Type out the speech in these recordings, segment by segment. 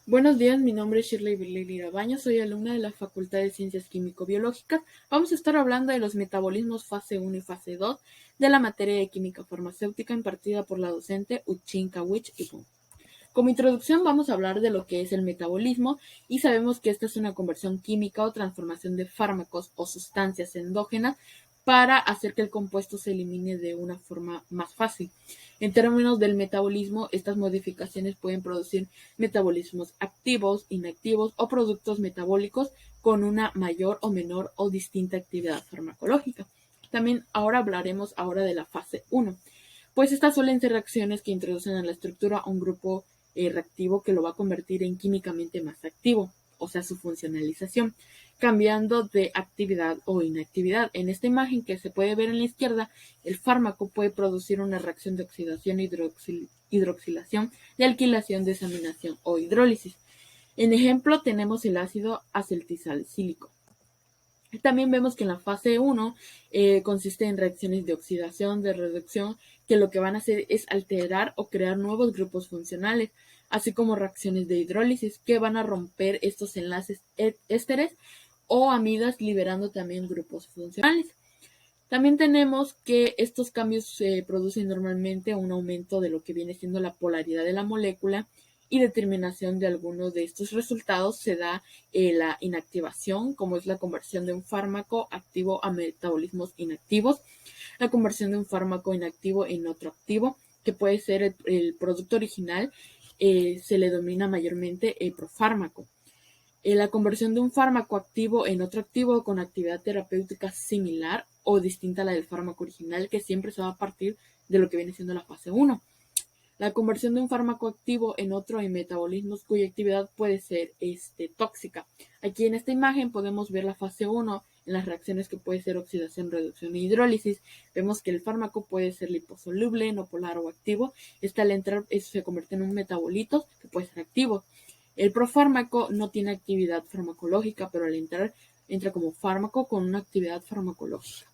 Buenos días, mi nombre es Shirley Lira Baños, soy alumna de la Facultad de Ciencias Químico-Biológicas. Vamos a estar hablando de los metabolismos fase 1 y fase 2 de la materia de química farmacéutica impartida por la docente Uchin Kawich Ipun. Como introducción vamos a hablar de lo que es el metabolismo y sabemos que esta es una conversión química o transformación de fármacos o sustancias endógenas para hacer que el compuesto se elimine de una forma más fácil. En términos del metabolismo, estas modificaciones pueden producir metabolismos activos, inactivos o productos metabólicos con una mayor o menor o distinta actividad farmacológica. También hablaremos de la fase 1, pues estas suelen ser reacciones que introducen a la estructura un grupo reactivo que lo va a convertir en químicamente más activo, o sea, su funcionalización, cambiando de actividad o inactividad. En esta imagen que se puede ver en la izquierda, el fármaco puede producir una reacción de oxidación, hidroxilación, de alquilación, desaminación o hidrólisis. En ejemplo, tenemos el ácido acetilsalicílico. También vemos que en la fase 1 consiste en reacciones de oxidación, de reducción, que lo que van a hacer es alterar o crear nuevos grupos funcionales, así como reacciones de hidrólisis, que van a romper estos enlaces ésteres o amidas, liberando también grupos funcionales. También tenemos que estos cambios producen normalmente un aumento de lo que viene siendo la polaridad de la molécula, y determinación de algunos de estos resultados se da la inactivación, como es la conversión de un fármaco activo a metabolismos inactivos, la conversión de un fármaco inactivo en otro activo, que puede ser el producto original, se le denomina mayormente profármaco. La conversión de un fármaco activo en otro activo con actividad terapéutica similar o distinta a la del fármaco original, que siempre se va a partir de lo que viene siendo la fase 1. La conversión de un fármaco activo en otro en metabolismos cuya actividad puede ser tóxica. Aquí en esta imagen podemos ver la fase 1 en las reacciones que puede ser oxidación, reducción e hidrólisis. Vemos que el fármaco puede ser liposoluble, no polar o activo. Al entrar se convierte en un metabolito que puede ser activo. El profármaco no tiene actividad farmacológica, pero al entrar entra como fármaco con una actividad farmacológica.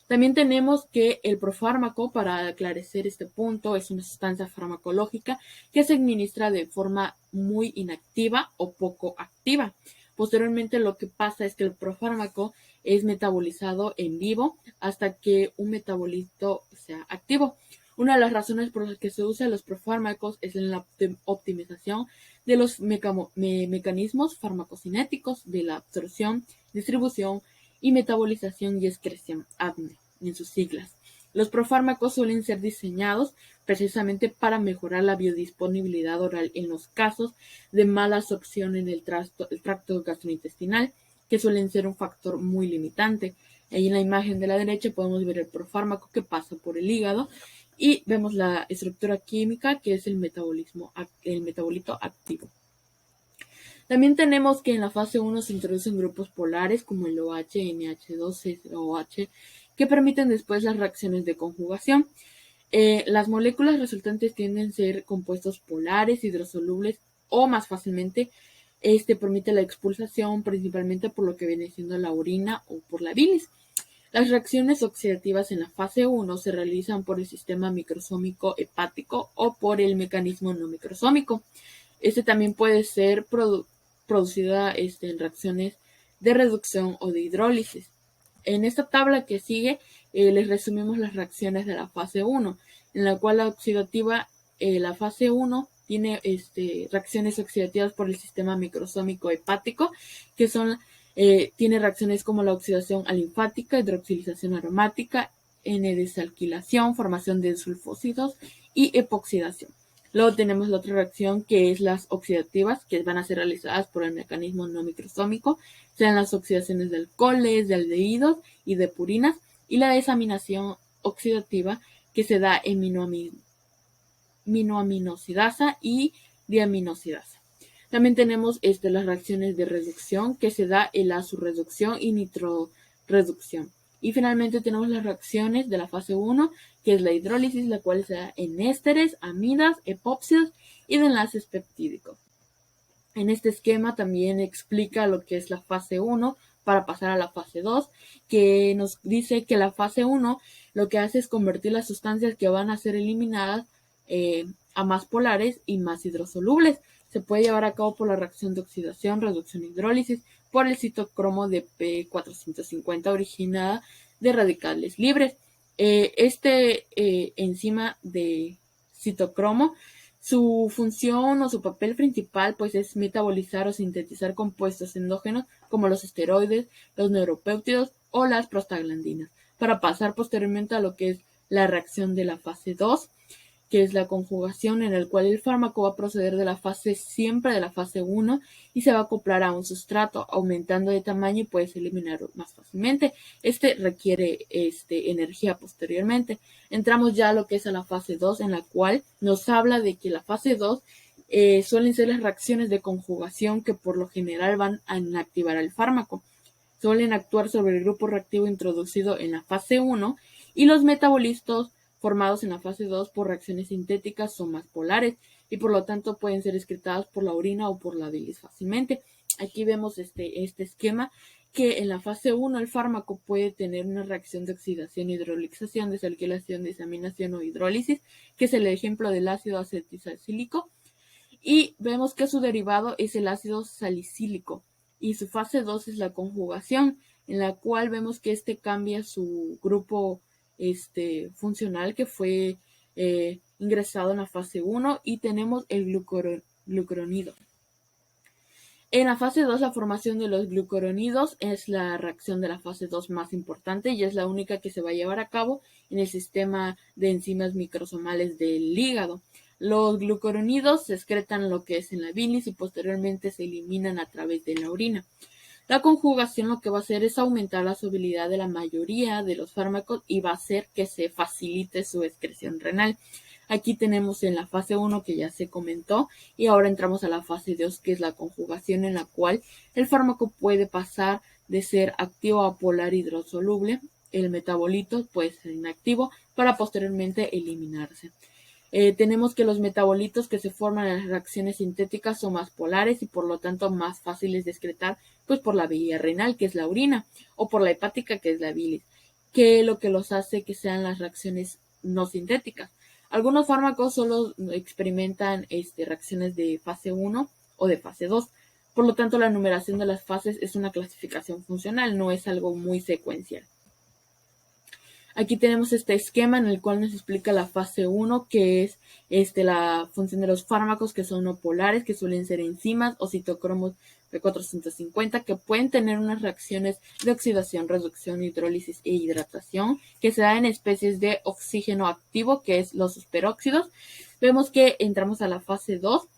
También tenemos que el profármaco, para aclarecer este punto, es una sustancia farmacológica que se administra de forma muy inactiva o poco activa. Posteriormente, lo que pasa es que el profármaco es metabolizado en vivo hasta que un metabolito sea activo. Una de las razones por las que se usan los profármacos es en la optimización de los mecanismos farmacocinéticos de la absorción, distribución y metabolización y excreción, ADME, en sus siglas. Los profármacos suelen ser diseñados precisamente para mejorar la biodisponibilidad oral en los casos de mala absorción en el tracto gastrointestinal, que suelen ser un factor muy limitante. Ahí en la imagen de la derecha podemos ver el profármaco que pasa por el hígado y vemos la estructura química, que es el metabolito activo. También tenemos que en la fase 1 se introducen grupos polares como el OH, NH2, COH, que permiten después las reacciones de conjugación. Las moléculas resultantes tienden a ser compuestos polares, hidrosolubles o más fácilmente permite la expulsación principalmente por lo que viene siendo la orina o por la bilis. Las reacciones oxidativas en la fase 1 se realizan por el sistema microsómico hepático o por el mecanismo no microsómico. También puede ser producida en reacciones de reducción o de hidrólisis. En esta tabla que sigue les resumimos las reacciones de la fase 1, en la cual la oxidativa, la fase 1 tiene reacciones oxidativas por el sistema microsómico hepático, que tiene reacciones como la oxidación alinfática, hidroxilización aromática, N-desalquilación, formación de sulfósidos y epoxidación. Luego tenemos la otra reacción, que es las oxidativas, que van a ser realizadas por el mecanismo no microsómico, sean las oxidaciones de alcoholes, de aldehídos y de purinas, y la desaminación oxidativa, que se da en minoaminosidasa y diaminosidasa. También tenemos las reacciones de reducción, que se da en la azurreducción y nitroreducción. Y finalmente tenemos las reacciones de la fase 1, que es la hidrólisis, la cual se da en ésteres, amidas, epóxidos y de enlaces peptídicos. En este esquema también explica lo que es la fase 1 para pasar a la fase 2, que nos dice que la fase 1 lo que hace es convertir las sustancias que van a ser eliminadas a más polares y más hidrosolubles. se puede llevar a cabo por la reacción de oxidación, reducción e hidrólisis por el citocromo de P450 originada de radicales libres. Enzima de citocromo, su función o su papel principal pues es metabolizar o sintetizar compuestos endógenos como los esteroides, los neuropéptidos o las prostaglandinas, para pasar posteriormente a lo que es la reacción de la fase 2, que es la conjugación, en el cual el fármaco va a proceder siempre de la fase 1 y se va a acoplar a un sustrato, aumentando de tamaño y puede ser eliminado más fácilmente. Requiere energía posteriormente. Entramos ya a lo que es a la fase 2, en la cual nos habla de que la fase 2 suelen ser las reacciones de conjugación que por lo general van a inactivar al fármaco. Suelen actuar sobre el grupo reactivo introducido en la fase 1 y los metabolitos formados en la fase 2 por reacciones sintéticas son más polares y por lo tanto pueden ser excretados por la orina o por la bilis fácilmente. Aquí vemos este esquema que en la fase 1 el fármaco puede tener una reacción de oxidación, hidrolización, desalquilación, desaminación o hidrólisis, que es el ejemplo del ácido acetilsalicílico, y vemos que su derivado es el ácido salicílico y su fase 2 es la conjugación, en la cual vemos que cambia su grupo funcional que fue ingresado en la fase 1 y tenemos el glucuronido. En la fase 2, la formación de los glucuronidos es la reacción de la fase 2 más importante y es la única que se va a llevar a cabo en el sistema de enzimas microsomales del hígado. Los glucuronidos se excretan lo que es en la bilis y posteriormente se eliminan a través de la orina. La conjugación lo que va a hacer es aumentar la solubilidad de la mayoría de los fármacos y va a hacer que se facilite su excreción renal. Aquí tenemos en la fase 1 que ya se comentó y ahora entramos a la fase 2, que es la conjugación, en la cual el fármaco puede pasar de ser activo a polar hidrosoluble. El metabolito puede ser inactivo para posteriormente eliminarse. Tenemos que los metabolitos que se forman en las reacciones sintéticas son más polares y por lo tanto más fáciles de excretar pues por la vía renal, que es la orina, o por la hepática, que es la bilis, que es lo que los hace que sean las reacciones no sintéticas. Algunos fármacos solo experimentan reacciones de fase 1 o de fase 2. Por lo tanto, la numeración de las fases es una clasificación funcional, no es algo muy secuencial. Aquí tenemos este esquema en el cual nos explica la fase 1, que es la función de los fármacos que son no polares, que suelen ser enzimas o citocromos P450, que pueden tener unas reacciones de oxidación, reducción, hidrólisis e hidratación, que se da en especies de oxígeno activo, que es los superóxidos. Vemos que entramos a la fase 2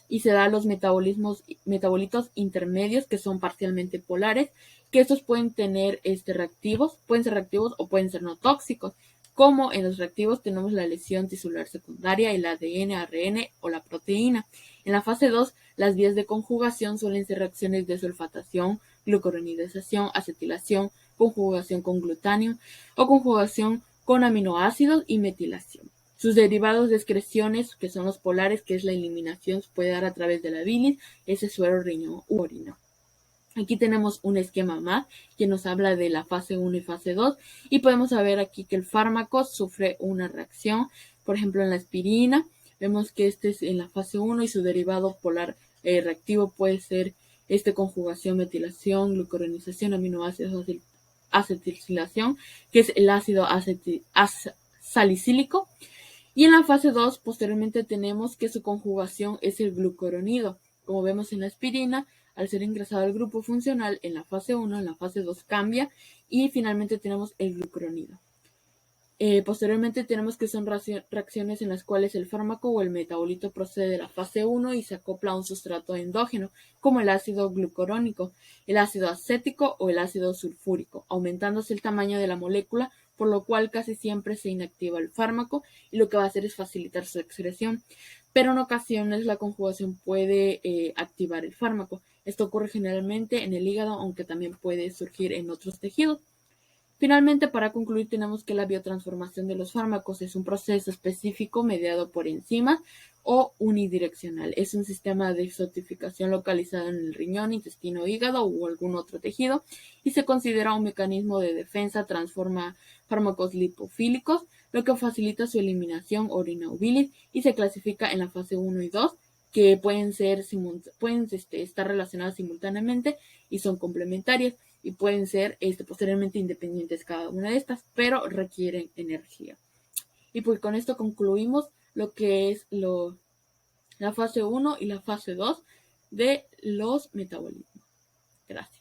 y se da los metabolitos intermedios, que son parcialmente polares, que estos pueden tener reactivos, pueden ser reactivos o pueden ser no tóxicos, como en los reactivos tenemos la lesión tisular secundaria, el ADN, ARN o la proteína. En la fase 2, las vías de conjugación suelen ser reacciones de sulfatación, glucuronidación, acetilación, conjugación con glutánico o conjugación con aminoácidos y metilación. Sus derivados de excreciones, que son los polares, que es la eliminación, se puede dar a través de la bilis, ese suero, riñón u orina. Aquí tenemos un esquema más que nos habla de la fase 1 y fase 2 y podemos ver aquí que el fármaco sufre una reacción. Por ejemplo, en la aspirina vemos que es en la fase 1 y su derivado polar reactivo puede ser conjugación, metilación, glucuronización, aminoácidos, acetilación, que es el ácido salicílico. Y en la fase 2 posteriormente tenemos que su conjugación es el glucuronido. Como vemos en la aspirina, al ser ingresado al grupo funcional en la fase 1, en la fase 2 cambia y finalmente tenemos el glucuronido. Posteriormente tenemos que son reacciones en las cuales el fármaco o el metabolito procede de la fase 1 y se acopla a un sustrato endógeno, como el ácido glucurónico, el ácido acético o el ácido sulfúrico, aumentándose el tamaño de la molécula, por lo cual casi siempre se inactiva el fármaco y lo que va a hacer es facilitar su excreción. Pero en ocasiones la conjugación puede activar el fármaco. Esto ocurre generalmente en el hígado, aunque también puede surgir en otros tejidos. Finalmente, para concluir, tenemos que la biotransformación de los fármacos es un proceso específico mediado por enzimas o unidireccional. Es un sistema de exotificación localizado en el riñón, intestino, hígado o algún otro tejido y se considera un mecanismo de defensa. Transforma fármacos lipofílicos, lo que facilita su eliminación orina o bilis y se clasifica en la fase 1 y 2 que pueden estar relacionadas simultáneamente y son complementarias y pueden ser posteriormente independientes cada una de estas, pero requieren energía. Y pues con esto concluimos lo que es la fase 1 y la fase 2 de los metabolismos. Gracias.